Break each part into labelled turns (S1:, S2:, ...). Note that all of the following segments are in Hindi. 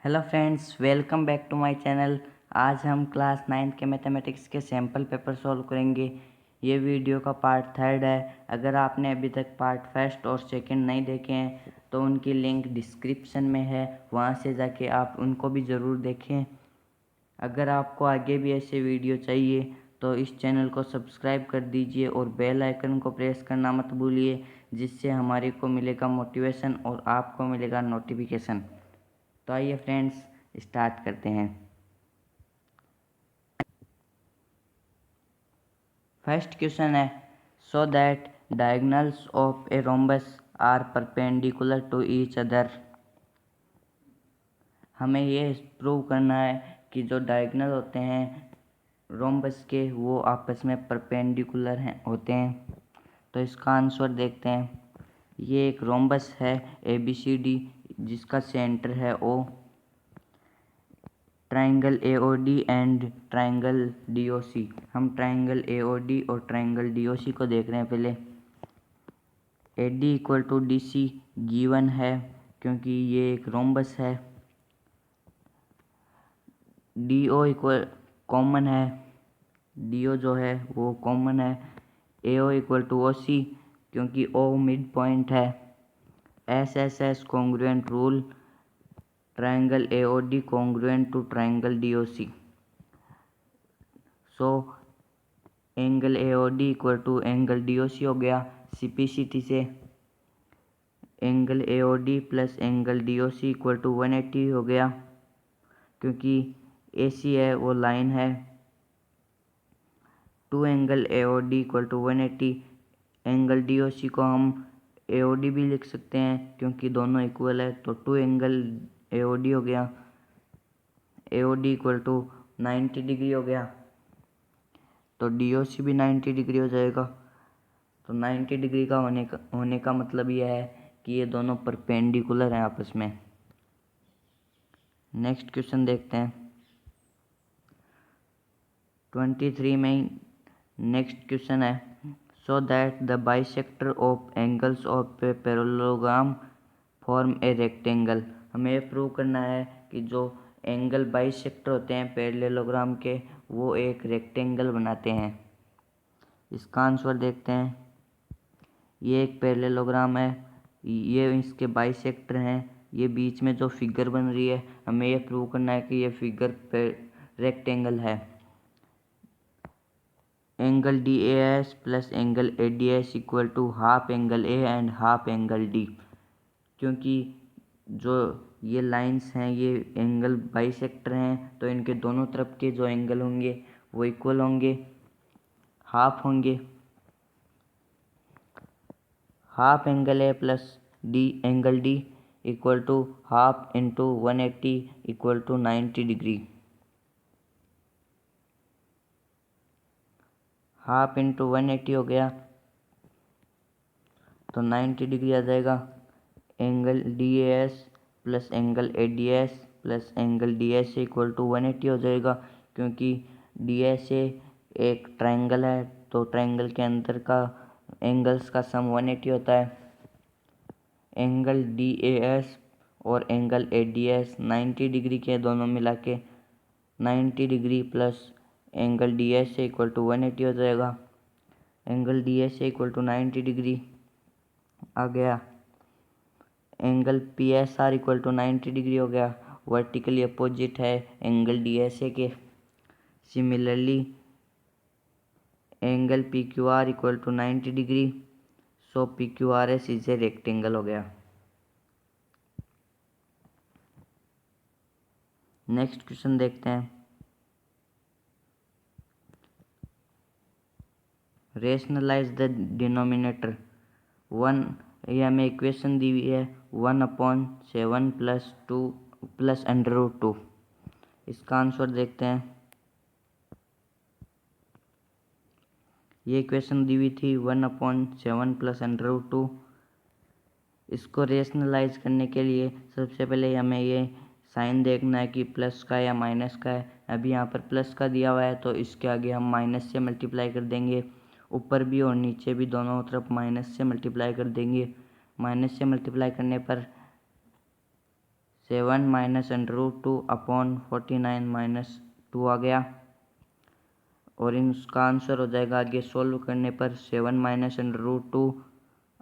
S1: Hello friends, welcome back to my channel. आज हम क्लास 9th के मैथमेटिक्स के सैम्पल पेपर सॉल्व करेंगे। ये वीडियो का पार्ट 3 है। अगर आपने अभी तक पार्ट फर्स्ट और सेकंड नहीं देखे हैं तो उनकी लिंक डिस्क्रिप्शन में है, वहाँ से जाके आप उनको भी ज़रूर देखें। अगर आपको आगे भी ऐसे वीडियो चाहिए तो इस चैनल को सब्सक्राइब कर दीजिए और बेल आइकन को प्रेस करना मत भूलिए, जिससे हमारे को मिलेगा मोटिवेशन और आपको मिलेगा नोटिफिकेशन। तो आइए फ्रेंड्स, स्टार्ट करते हैं। फर्स्ट क्वेश्चन है, so that diagonals of a rhombus are perpendicular to each other. हमें ये प्रूव करना है कि जो डायगोनल होते हैं रोम्बस के वो आपस में परपेंडिकुलर होते हैं। तो इसका आंसर देखते हैं। ये एक रोम्बस है ABCD जिसका सेंटर है O, triangle AOD and triangle DOC। हम ट्राइंगल AOD और ट्राइंगल DOC को देख रहे हैं। पहले AD equal to DC given है क्योंकि ये एक रोम्बस है। DO इक्वल कॉमन है, DO जो है वो कॉमन है। AO इक्वल टू OC क्योंकि O मिड पॉइंट है। SSS congruent rule, triangle AOD congruent to triangle DOC। So angle AOD equal to angle DOC हो गया CPCT से। Angle AOD plus angle DOC equal to 180 हो गया क्योंकि AC है वो लाइन है। Two angle AOD equal to 180। Angle DOC को हम AOD भी लिख सकते हैं क्योंकि दोनों इक्वल है, तो टू एंगल AOD हो गया। AOD इक्वल टू 90 डिग्री हो गया, तो DOC भी 90 डिग्री हो जाएगा। तो 90 डिग्री का होने का मतलब यह है कि ये दोनों परपेंडिकुलर हैं आपस में। नेक्स्ट क्वेश्चन देखते हैं 23 में। नेक्स्ट क्वेश्चन है, so that the bisector of angles of a parallelogram form a rectangle. हमें ये प्रूव करना है कि जो एंगल बाइसेक्टर होते हैं पैरेललोग्राम के वो एक रेक्टेंगल बनाते हैं। इसका आंसर देखते हैं। ये एक पैरेललोग्राम है, ये इसके बाइसेक्टर हैं। ये बीच में जो फिगर बन रही है हमें ये प्रूव करना है कि ये फिगर रेक्टेंगल है। Angle DAS plus angle ADS equal to half angle A and half angle D। क्योंकि जो ये लाइंस हैं ये एंगल बाइसेक्टर हैं, तो इनके दोनों तरफ के जो एंगल होंगे वो इक्वल होंगे, हाफ होंगे। Half angle A plus angle D equal to half into 180 equal to 90 degree. Half into 180 हो गया तो 90 डिग्री आ जाएगा। Angle DAS plus angle ADS plus angle DS equal to 180 हो जाएगा क्योंकि DSA एक ट्रायंगल है, तो ट्रायंगल के अंदर का एंगल्स का सम 180 होता है। एंगल DAS और एंगल ADS 90 डिग्री के दोनों मिला के 90 डिग्री प्लस एंगल DS से इक्वल टू 180 हो जाएगा। एंगल DS से इक्वल टू 90 डिग्री आ गया। Angle PSR equal to 90 degree हो गया, वर्टिकली अपोजिट है एंगल DSA के। Similarly angle PQR equal to 90 degree, so PQRS is a rectangle हो गया। नेक्स्ट क्वेश्चन देखते हैं। Rationalise the denominator. ये हमें इक्वेशन दी हुई है 1/7 प्लस 2 प्लस √2। इसका आंसर देखते हैं। ये इक्वेशन दी हुई थी 1/7 प्लस √2। इसको रेशनलाइज करने के लिए सबसे पहले हमें ये साइन देखना है कि प्लस का या माइनस का है। अभी यहाँ पर प्लस का दिया हुआ है तो इसके आगे हम माइनस से मल्टीप्लाई कर देंगे। ऊपर भी और नीचे भी दोनों तरफ माइनस से मल्टीप्लाई कर देंगे। माइनस से मल्टीप्लाई करने पर 7 minus under root 2 upon 49 minus 2 आ गया। और इसका आंसर हो जाएगा आगे सोल्व करने पर 7 माइनस अंडर रूट 2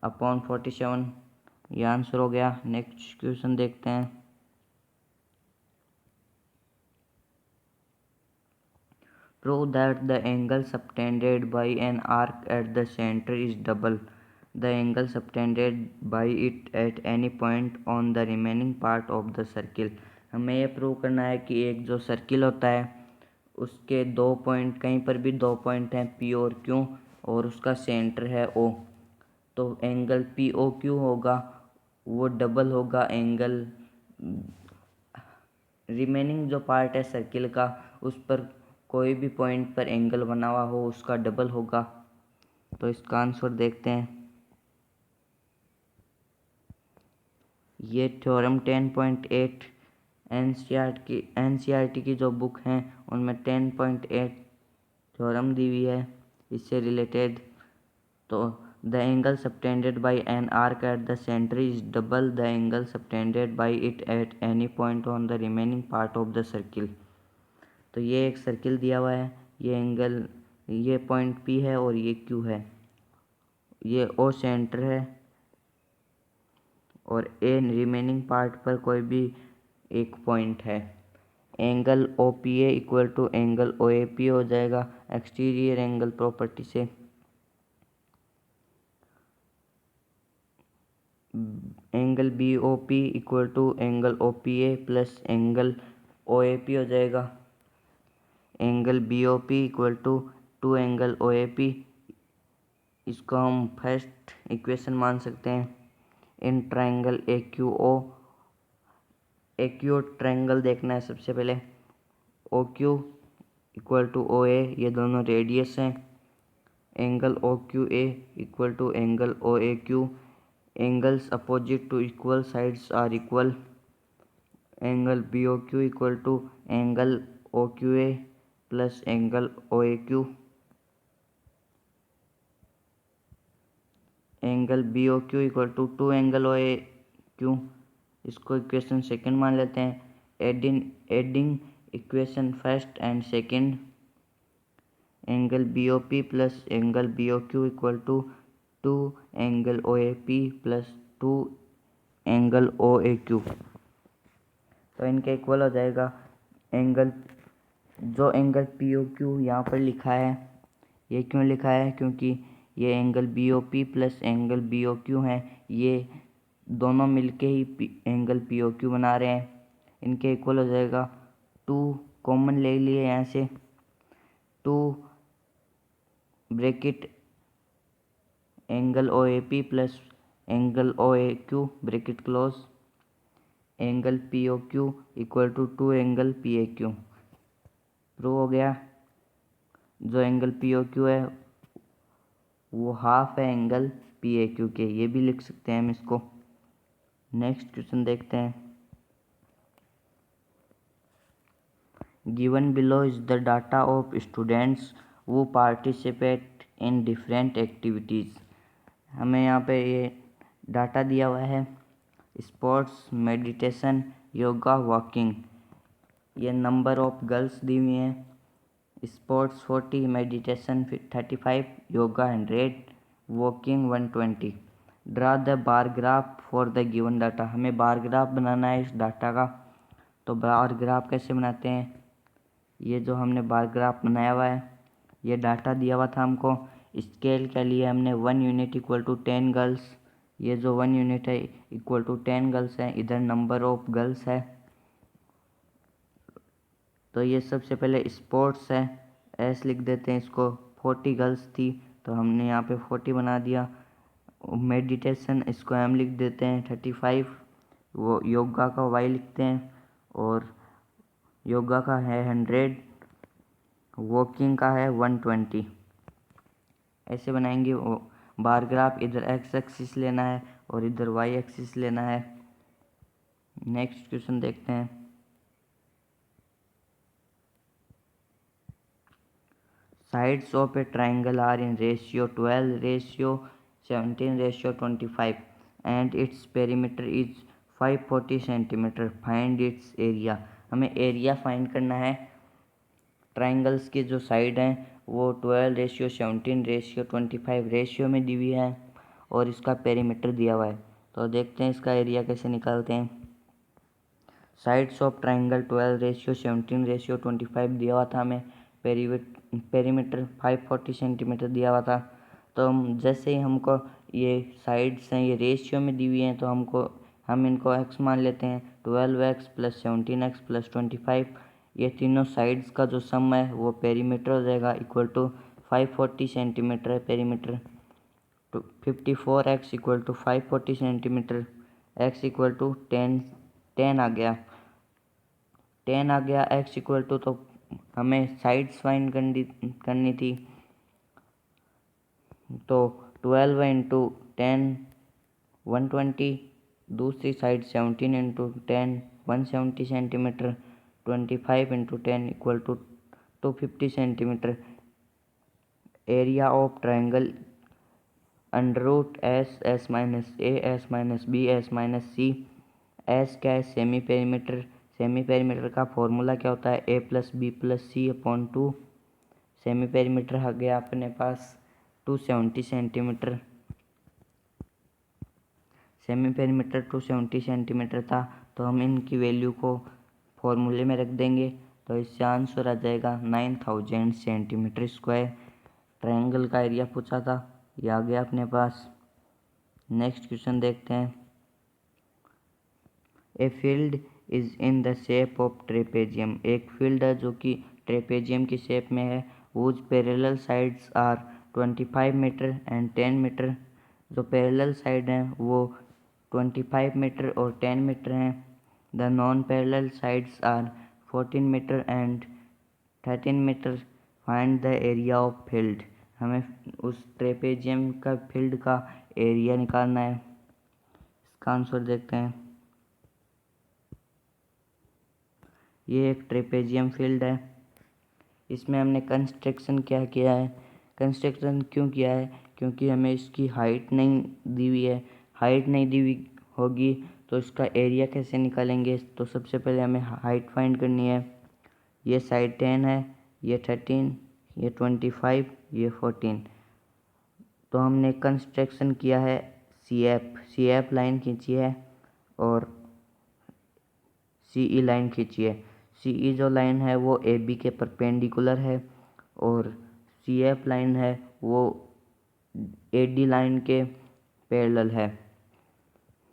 S1: अपॉन 47। ये आंसर हो गया। नेक्स्ट क्वेश्चन देखते हैं। Prove that the angle subtended by an arc at the center is double the angle subtended by it at any point on the remaining part of the circle। हमें यह प्रूव करना है कि एक जो सर्किल होता है उसके दो पॉइंट, कहीं पर भी दो पॉइंट हैं P और Q, और उसका सेंटर है O। तो एंगल POQ होगा वो डबल होगा एंगल, रिमेनिंग जो पार्ट है सर्किल का उस पर कोई भी पॉइंट पर एंगल बना हुआ हो उसका डबल होगा। तो इसका आंसर देखते हैं। ये थ्योरम 10.8 एनसीईआरटी की जो बुक हैं उनमें 10.8 थ्योरम दी हुई है इससे रिलेटेड। तो the angle subtended bye an arc at the centre is double the angle subtended bye it at any point on the remaining part of the circle. तो ये एक सर्किल दिया हुआ है, ये एंगल, ये पॉइंट P है और ये Q है, ये O सेंटर है और A रिमेनिंग पार्ट पर कोई भी एक पॉइंट है। Angle OPA equal to angle OAP हो जाएगा एक्सटीरियर एंगल प्रॉपर्टी से। Angle BOP equal to angle OPA plus angle OAP हो जाएगा। Angle BOP equal to angle OAP, इसको हम फर्स्ट इक्वेशन मान सकते हैं। इन ट्रायंगल AQO ट्रायंगल देखना है सबसे पहले। OQ इक्वल टू OA, ये दोनों रेडियस हैं। Angle OQA equal to angle OAQ, angles opposite to equal sides are equal. Angle BOQ equal to angle OQA plus angle OAQ। Angle BOQ equal to angle OAQ, इसको इक्वेशन सेकंड मान लेते हैं। Adding equation first and second, angle BOP plus angle BOQ equal to angle OAP plus two angle OAQ। तो इनके इक्वल हो जाएगा। जो एंगल POQ यहाँ पर लिखा है, ये क्यों लिखा है? क्योंकि ये angle BOP plus angle BOQ हैं, ये दोनों मिलके ही एंगल POQ बना रहे हैं। इनके इक्वल हो जाएगा। 2 कॉमन ले लिए यहाँ से, 2 bracket angle OAP plus angle OAQ bracket close, angle POQ equal to angle PAQ। Prove हो गया। जो एंगल POQ है वो हाफ है एंगल PAQ के, ये भी लिख सकते हैं हम इसको। नेक्स्ट क्वेश्चन देखते हैं। Given below is the data of students वो पार्टिसिपेट इन डिफरेंट एक्टिविटीज़। हमें यहाँ पे ये डाटा दिया हुआ है। Sports, meditation, yoga, walking. ये नंबर ऑफ गर्ल्स दी हुई हैं। Sports 40, meditation 35, yoga 100, walking 120। Draw the bar graph for the given data. हमें बार ग्राफ बनाना है इस डाटा का। तो बार ग्राफ कैसे बनाते हैं? ये जो हमने बार ग्राफ बनाया हुआ है, ये डाटा दिया हुआ था हमको। स्केल के लिए हमने 1 यूनिट इक्वल टू 10 गर्ल्स, ये जो 1 यूनिट है इक्वल टू 10 गर्ल्स है, इधर नंबर ऑफ गर्ल्स है। तो ये सबसे पहले स्पोर्ट्स है, एस लिख देते हैं इसको। 40 गर्ल्स थी तो हमने यहाँ पे 40 बना दिया। मेडिटेशन इसको एम लिख देते हैं 35, वो योगा का वाई लिखते हैं, और योगा का है 100, वॉकिंग का है 120। ऐसे बनाएंगे बार ग्राफ। इधर एक्स एक्सिस लेना है और इधर वाई एक्सिस लेना है। नेक्स्ट क्वेश्चन देखते हैं। Sides of a triangle are in ratio 12, ratio 17, ratio 25 and its perimeter is 540 centimetre. Find its area. हमें एरिया फाइंड करना है। ट्राइंगल्स के जो साइड हैं वो 12:17:25 रेशियो में दी हुई है और इसका पेरीमीटर दिया हुआ है। तो देखते हैं इसका एरिया कैसे निकालते हैं। साइड्स ऑफ ट्राइंगल 12:17:25 दिया हुआ था हमें। पेरीमीटर 540 सेंटीमीटर दिया हुआ था। तो हम जैसे ही हमको ये साइड्स हैं ये रेशियो में दी हुई हैं तो हम इनको x मान लेते हैं। 12x + 17x + 25 ये तीनों साइड्स का जो सम है वो पेरीमीटर हो जाएगा इक्वल टू 540 सेंटीमीटर है पेरीमीटर। 54x = 540 centimetre. x = 10 आ गया। 10 आ गया। x = तो हमें साइड्स फाइंड करनी थी। तो 12 × 10 120। दूसरी side 17 × 10 170 centimetre. 25 × 10 = 250 centimetre. Area of triangle √S S - A S - B S - C। S क्या है? Semi perimeter. सेमी पेरीमीटर का फॉर्मूला क्या होता है? A + B + C/2। Semi perimeter आ गया अपने पास 270 सेंटीमीटर। सेमी पेरीमीटर 270 सेंटीमीटर था तो हम इनकी वैल्यू को फॉर्मूले में रख देंगे। तो इससे आंसर आ जाएगा 9000 सेंटीमीटर स्क्वायर। ट्रायंगल का एरिया पूछा था, ये आ गया अपने पास। नेक्स्ट क्वेश्चन देखते हैं। A field is in the shape of trapezium. एक फील्ड है जो कि ट्रेपेजियम की शेप में है। Whose parallel sides are 25 metre and 10 metre. जो पैरेलल साइड हैं वो 25 मीटर और 10 मीटर हैं। The non parallel sides are 14 metre and 13 metre. Find the area of field. हमें उस ट्रेपेजियम का फील्ड का एरिया निकालना है। इसका आंसर देखते हैं। ये एक ट्रेपेजियम फील्ड है। इसमें हमने कंस्ट्रक्शन क्या किया है? कंस्ट्रक्शन क्यों किया है? क्योंकि हमें इसकी हाइट नहीं दी हुई है। हाइट नहीं दी हुई होगी तो इसका एरिया कैसे निकालेंगे? तो सबसे पहले हमें हाइट फाइंड करनी है। ये साइड 10 है, ये 13, ये 25, ये 14। तो हमने कंस्ट्रक्शन किया है सी एफ लाइन खींची है और CE लाइन खींची है। CE जो लाइन है वो AB के परपेंडिकुलर है और CF लाइन है वो AD लाइन के पैरेलल है।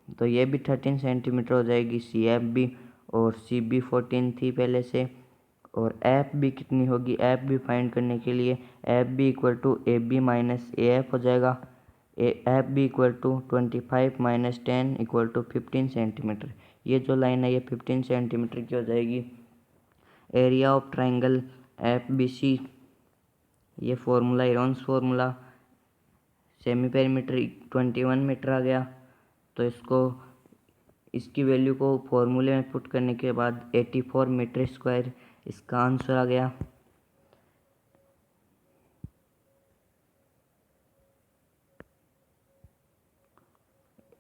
S1: तो ये भी 13 सेंटीमीटर हो जाएगी CF भी, और CB 14 थी पहले से। और एफ भी कितनी होगी? एफ भी फाइंड करने के लिए एफ भी इक्वल टू AB - AF हो जाएगा। एफ भी इक्वल टू 25 - 10 = 15 सेंटीमीटर। ये जो लाइन है ये 15 सेंटीमीटर की हो जाएगी। एरिया ऑफ ट्राइंगल FBC, ये formula Heron's formula. Semi perimeter 21 metre आ गया। तो इसकी वैल्यू को फॉर्मूले में पुट करने के बाद 84 मीटर स्क्वायर इसका आंसर आ गया।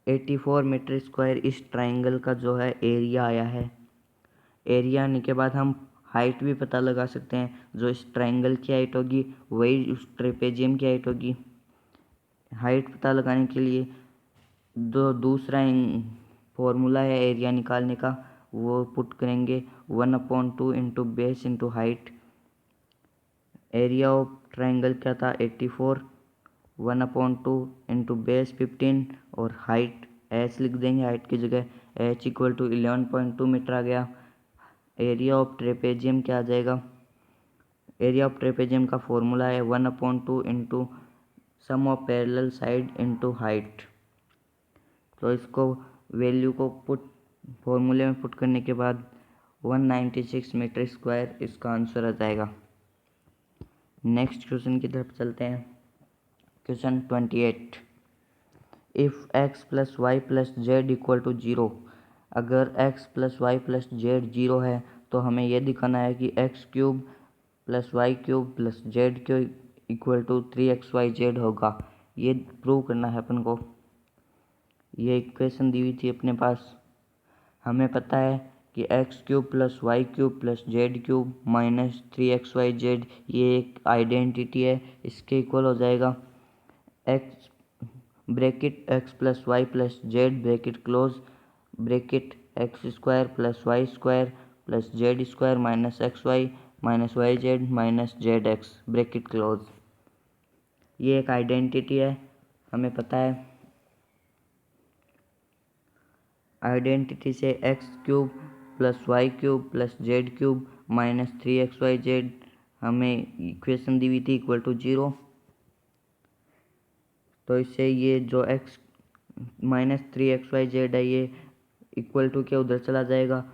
S1: $84 मीटर स्क्वायर इस ट्राइंगल का जो है एरिया आया है। एरिया आने के बाद हम हाइट भी पता लगा सकते हैं। जो इस ट्राइंगल की हाइट होगी वही उस ट्रेपेजियम की हाइट होगी। हाइट पता लगाने के लिए दूसरा फॉर्मूला है एरिया निकालने का, वो पुट करेंगे 1/2 into base into height. Area of triangle क्या था? 84। 1/2 इंटू बेस 15 और हाइट h लिख देंगे हाइट की जगह। h = 11.2 मीटर आ गया। एरिया ऑफ ट्रेपेजियम क्या आ जाएगा? एरिया ऑफ ट्रेपेजियम का फॉर्मूला है 1/2 into sum of parallel side into height. तो इसको वैल्यू को फॉर्मूले में पुट करने के बाद 196 मीटर स्क्वायर इसका आंसर आ जाएगा। नेक्स्ट क्वेश्चन की तरफ चलते हैं। Question 28। If x + y + z = 0। अगर x + y + z 0 है तो हमें यह दिखाना है कि x³ + y³ + z³ = 3xyz होगा। ये प्रूव करना है अपन को। ये इक्वेशन दी हुई थी अपने पास। हमें पता है कि x cube plus y cube plus z cube minus 3xyz ये एक आइडेंटिटी है। इसके इक्वल हो जाएगा x bracket x plus y plus z bracket close bracket x square plus y square plus z square minus x y minus y z minus z x bracket close. ये एक आइडेंटिटी है, हमें पता है। आइडेंटिटी से x cube plus y cube plus z cube minus 3xyz हमें इक्वेशन दी हुई थी इक्वल टू 0। तो इससे ये जो एक्स माइनस 3xyz है ये इक्वल टू के उधर चला जाएगा।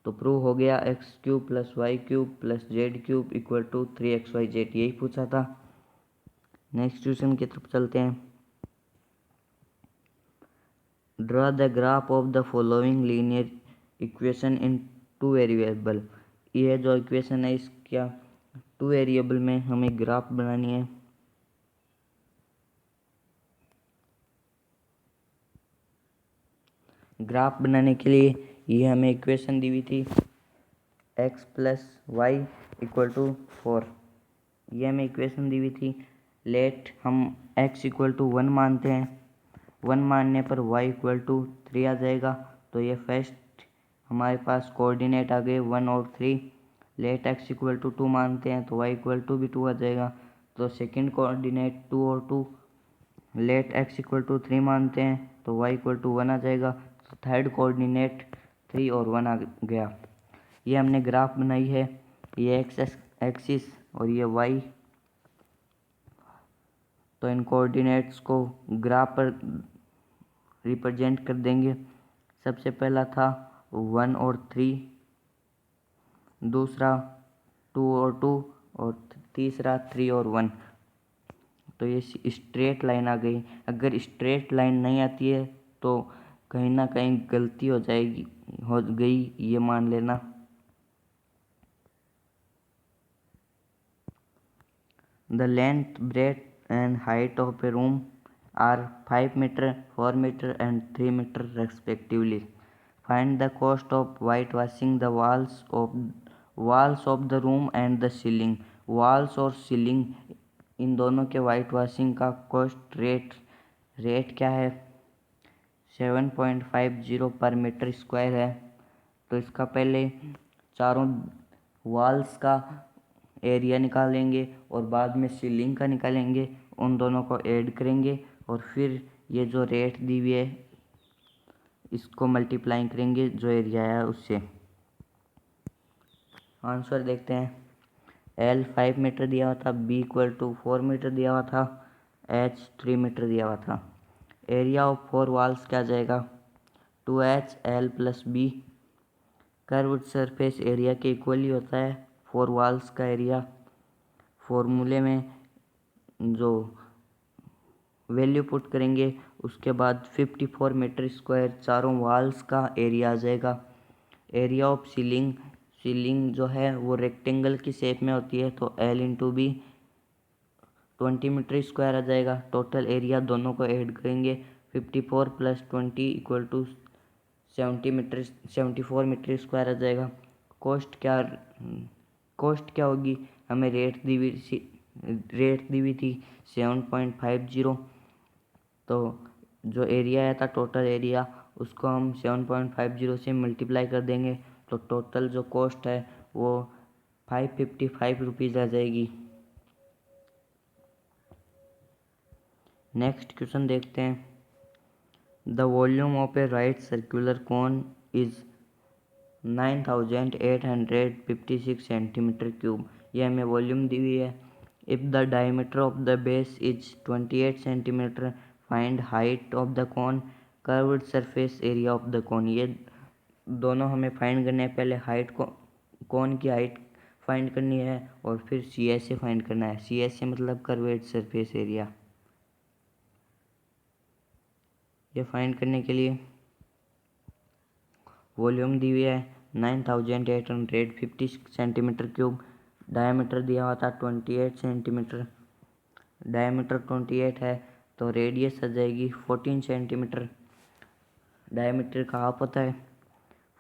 S1: तो प्रूव हो गया x cube plus y cube plus z cube equal to 3xyz। यही पूछा था। नेक्स्ट क्वेश्चन की तरफ चलते हैं। Draw the graph of the following linear equation in two variable. ये जो इक्वेशन है इसका टू वेरिएबल में हमें ग्राफ बनानी है। ग्राफ बनाने के लिए ये हमें इक्वेशन दी हुई थी x plus y equal to 4। ये हमें इक्वेशन दी हुई थी। लेट हम x इक्वल टू 1 मानते हैं। 1 मानने पर y इक्वल टू 3 आ जाएगा। तो ये फर्स्ट हमारे पास कोऑर्डिनेट आ गए 1 और 3। लेट x इक्वल टू 2 मानते हैं तो y इक्वल टू भी 2 आ जाएगा। तो सेकंड कोऑर्डिनेट 2 और 2। लेट x इक्वल टू 3 मानते हैं तो y इक्वल टू 1 आ जाएगा। तो थर्ड कोऑर्डिनेट 3 और 1 आ गया। ये हमने ग्राफ बनाई है। ये एक्सिस और ये y। तो इन कोऑर्डिनेट्स को ग्राफ पर रिप्रेजेंट कर देंगे। सबसे पहला था 1 और 3, दूसरा 2 और 2 और तीसरा 3 और 1। तो ये स्ट्रेट लाइन आ गई। अगर स्ट्रेट लाइन नहीं आती है तो कहीं ना कहीं गलती हो गई ये मान लेना। The length, breadth and height of a room are 5 meter, 4 meter and 3 meter respectively. Find the cost of whitewashing the walls of the room and the ceiling. Walls और ceiling इन दोनों के वाइट वॉशिंग का कॉस्ट रेट क्या है 7.50 पर मीटर स्क्वायर है। तो इसका पहले चारों वॉल्स का एरिया निकालेंगे और बाद में सीलिंग का निकालेंगे। उन दोनों को ऐड करेंगे और फिर ये जो रेट दी हुई है इसको मल्टीप्लाई करेंगे जो एरिया है उससे। आंसर देखते हैं। L 5 मीटर दिया हुआ था, B इक्वल टू 4 मीटर दिया हुआ था, H 3 मीटर दिया हुआ था। एरिया ऑफ 4 वॉल्स क्या जाएगा 2H L plus B। Curved surface area के इक्वल ही होता है 4 वॉल्स का एरिया। फॉर्मूले में जो वैल्यू पुट करेंगे उसके बाद 54 मीटर स्क्वायर चारों वॉल्स का एरिया आ जाएगा। एरिया ऑफ सीलिंग जो है वो रेक्टेंगल की शेप में होती है तो L into B 20 metre square आ जाएगा। टोटल एरिया दोनों को ऐड करेंगे 54 plus 20 equal to 74 metre square आ जाएगा। कॉस्ट क्या होगी हमें रेट दी हुई थी 7.50। तो जो एरिया आया था टोटल एरिया उसको हम 7.50 से मल्टीप्लाई कर देंगे तो टोटल जो कॉस्ट है वो 555 रुपीज़ आ जाएगी। नेक्स्ट क्वेश्चन देखते हैं। The volume of A right circular cone is 9856 centimetre cube. ये हमें वॉल्यूम दी हुई है। If the diameter of the base is 28 centimetre find height of the cone curved surface area of the cone. ये दोनों हमें फाइंड करने हैं। पहले हाइट को कोन की हाइट फाइंड करनी है और फिर CSA फाइंड करना है। CSA मतलब कर्व्ड सरफेस एरिया। ये फाइंड करने के लिए वॉल्यूम दी हुई है 9850 सेंटीमीटर क्यूब। डायमीटर दिया हुआ था 28 सेंटीमीटर। डायमीटर 28 है तो रेडियस आ जाएगी 14 सेंटीमीटर। डायमीटर का हाफ होता है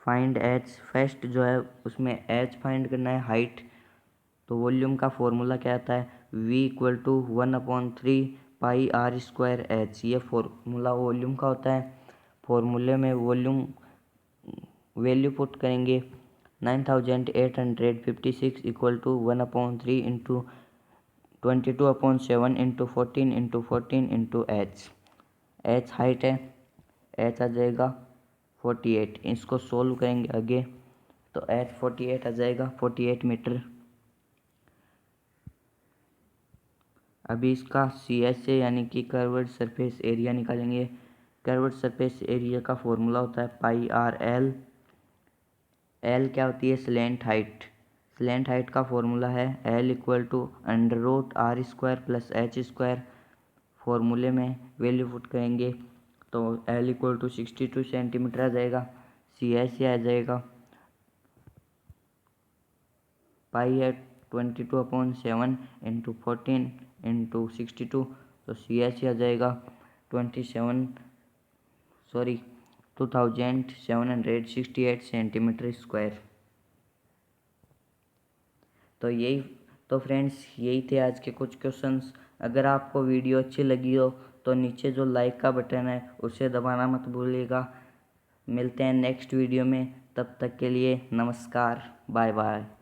S1: फाइंड एच, फर्स्ट जो है उसमें एच फाइंड करना है, हाइट। तो वॉल्यूम का फॉर्मूला क्या आता है, V equal to 1/3 pi r square h. ये फॉर्मूला वॉल्यूम का होता है। फॉर्मूले में वॉल्यूम वैल्यू पुट करेंगे 9856 equal to 1/3 into 22/7 into 14 into 14 into h. H height है, एच आ जाएगा 48। इसको सोल्व करेंगे आगे तो एच 48 आ जाएगा, 48 मीटर। अभी इसका सी एस से यानी कि कर्व्ड सरफेस एरिया निकालेंगे। कर्व्ड सरफेस एरिया का फॉर्मूला होता है पाई आर एल। एल क्या होती है, स्लैंट हाइट। स्लैंट हाइट का फॉर्मूला है l equal to √r square plus h square. फॉर्मूले में वैल्यू पुट करेंगे तो एल इक्वल टू 62 सेंटीमीटर आ जाएगा। सी एस आ जाएगा, पाई है 22/7 इंटू 14 इंटू 62। तो सी एस आ जाएगा 2768 सेंटीमीटर स्क्वायर। तो फ्रेंड्स यही थे आज के कुछ क्वेश्चंस। अगर आपको वीडियो अच्छी लगी हो तो नीचे जो लाइक का बटन है उसे दबाना मत भूलिएगा। मिलते हैं नेक्स्ट वीडियो में, तब तक के लिए नमस्कार, बाय बाय।